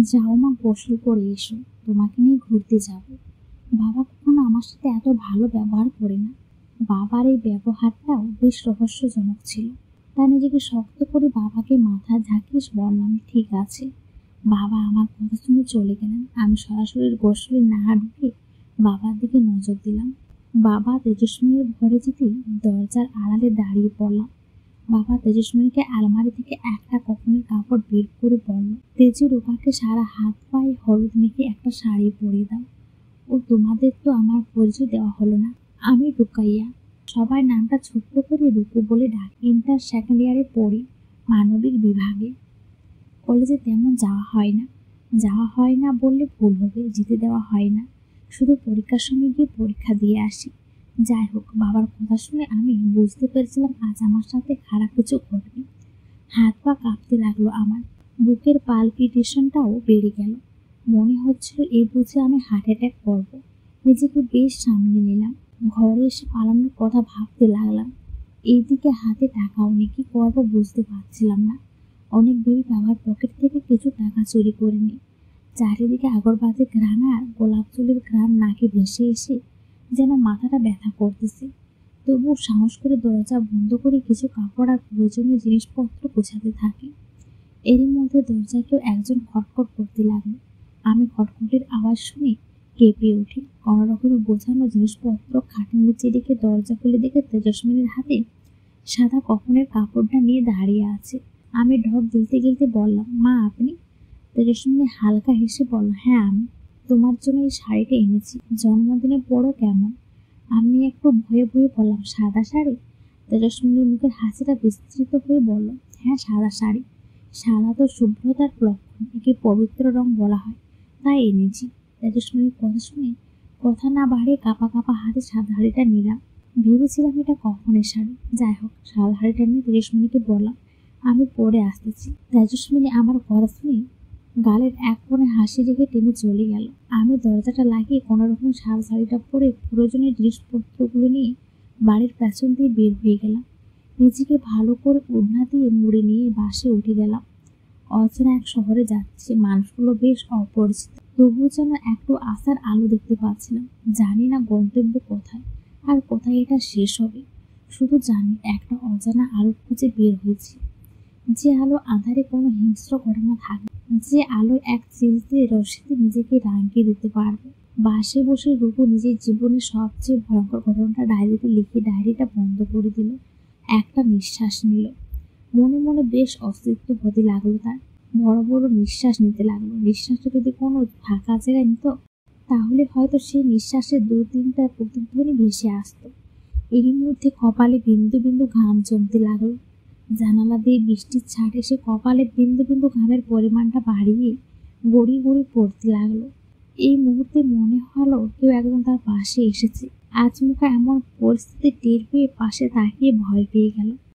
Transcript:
যাও মা, গোসল করে এসো, তোমাকে নিয়ে ঘুরতে যাব। বাবা কখনো আমার সাথে এত ভালো ব্যবহার করে না। বাবার এই ব্যবহারটাও বেশ রহস্যজনক ছিল। তাই নিজেকে শক্ত করে বাবাকে মাথা ঝাঁকিয়ে বললাম, ঠিক আছে। বাবা আমার কথা শুনে চলে গেলেন। আমি সরাসরি গোসলে না ঢুকে বাবার দিকে নজর দিলাম। বাবা তেজস্বিনীর ঘরে যেতেই দরজার আড়ালে দাঁড়িয়ে পড়লাম। বাবা তেজস্বিনীকে আলমারি থেকে একটা কফনের কাপড় বের করে বলল, তেজু, রূপাকে সারা হাত পায়ে হলুদ মেখে একটা শাড়ি পরিয়ে দাও। ও তোমাদের তো আমার পরিচয় দেওয়া হলো না। আমি রুকাইয়া, সবাই নামটা ছোট্ট করে রূপু বলে ডাকে। ইন্টার সেকেন্ড ইয়ারে পড়ি, মানবিক বিভাগে। কলেজে তেমন যাওয়া হয় না বললে ভুল হবে, যেতে দেওয়া হয় না, শুধু পরীক্ষার সময় গিয়ে পরীক্ষা দিয়ে আসি। যাই হোক, বাবার কথা শুনে আমি বুঝতে পেরেছিলাম আজ আমার সাথে খারাপ কিছু ঘটবে। হাত পা কাঁপতে লাগলো আমার, বুকের পালপিটেশনটাও বেড়ে গেল। মনে হচ্ছিল এই বুঝে আমি হার্ট অ্যাটাক করব। নিজেকে বেশ সামলে নিলাম। ঘরে এসে পালানোর কথা ভাবতে লাগলাম। এইদিকে হাতে টাকাও নেই, কি করবো বুঝতে পারছিলাম না। অনেক ভেবে বাবার পকেট থেকে কিছু টাকা চুরি করে নিই। চারিদিকে আগরবাতির ঘ্রাণ আর গোলাপ ফুলের ঘ্রাণ নাকে ভেসে এসে যেন মাথাটা ব্যথা করতেছে। তবু সাহস করে দরজা বন্ধ করে কিছু কাপড় আর প্রয়োজনীয় জিনিসপত্র গোছাতে থাকি। এরই মধ্যে দরজায় কেউ একজন খটখট করতে লাগলো। আমি খটখটের আওয়াজ শুনে কেঁপে উঠি। কোনো রকমের গোছানো জিনিসপত্র খাটের নিচে রেখে দরজা খুলে দেখে তেজস্বিনীর হাতে সাদা কফনের কাপড়টা নিয়ে দাঁড়িয়ে আছে। আমি ঢপ গিলতে বললাম, মা আপনি? তেজস্বিনী হালকা হেসে বলল, হ্যাঁ আমি। তোমার জন্য এই শাড়িটা এনেছি, জন্মদিনে পরো কেমন? আমি একটু ভয়ে বললাম, সাদা শাড়ি? তেজস্বিনীর মুখের হাসিটা বিস্তৃত হয়ে বলল, হ্যাঁ সাদা শাড়ি। সাদা তো শুভ্রতার লক্ষণ, একে পবিত্র রং বলা হয়, তাই এনেছি। তেজস্বিনীর কথা শুনে কথা না বাড়িয়ে কাঁপা হাতে সাদা শাড়িটা নিলাম। ভেবেছিলাম এটা কখনের শাড়ি। যাই হোক, সাদা শাড়িটা নিয়ে তেজস্বিনীকে বললাম, আমি পরে আসতেছি। তেজস্বিনী আমার কথা শুনে গালের এক কোণে হাসি রেখে টেনে চলে গেল। আমি দরজাটা লাগিয়ে কোনো রকম সাদা শাড়িটা পরে প্রয়োজনীয় জিনিসপত্রগুলো নিয়ে বাড়ির পেছন দিয়ে বের হয়ে গেলাম। নিজেকে ভালো করে ওড়না দিয়ে মুড়ে নিয়ে বাসে উঠে গেলাম। অচেনা এক শহরে যাচ্ছি, মানুষগুলো বেশ অপরিচিত, তবুও যেন একটু আশার আলো দেখতে পাচ্ছিলাম। জানি না গন্তব্য কোথায় আর কোথায় এটা শেষ হবে, শুধু জানি একটা অজানা আলো খুঁজে বের হয়েছি। যে আলো আধারে কোনো হিংস্র ঘটনা থাকবে, যে আলো এক চিলতে রশিতে নিজেকে রাঙিয়ে দিতে পারবে। বাসে বসে রূপু নিজের জীবনের সবচেয়ে ভয়ঙ্কর ঘটনাটা ডায়েরিতে লিখে ডায়েরিটা বন্ধ করে দিল। একটা নিঃশ্বাস নিল। মনে মনে বেশ অস্তিত্ব হতে লাগলো তার। বড় নিঃশ্বাস নিতে লাগলো। নিঃশ্বাসটা যদি কোনো ফাঁকা জায়গায় নিত, তাহলে হয়তো সেই নিঃশ্বাসের 2-3টা প্রতিধ্বনি ভেসে আসতো। এরই মধ্যে কপালে বিন্দু বিন্দু ঘাম জমতে লাগলো। জানালা দিয়ে বৃষ্টির ছাট এসে কপালে বিন্দু বিন্দু ঘামের পরিমাণটা বাড়িয়ে গড়িয়ে পড়তে লাগলো। এই মুহূর্তে মনে হলো কেউ একজন তার পাশে এসেছে। আচমকা এমন পরিস্থিতি টের পেয়ে পাশে তাকিয়ে ভয় পেয়ে গেল।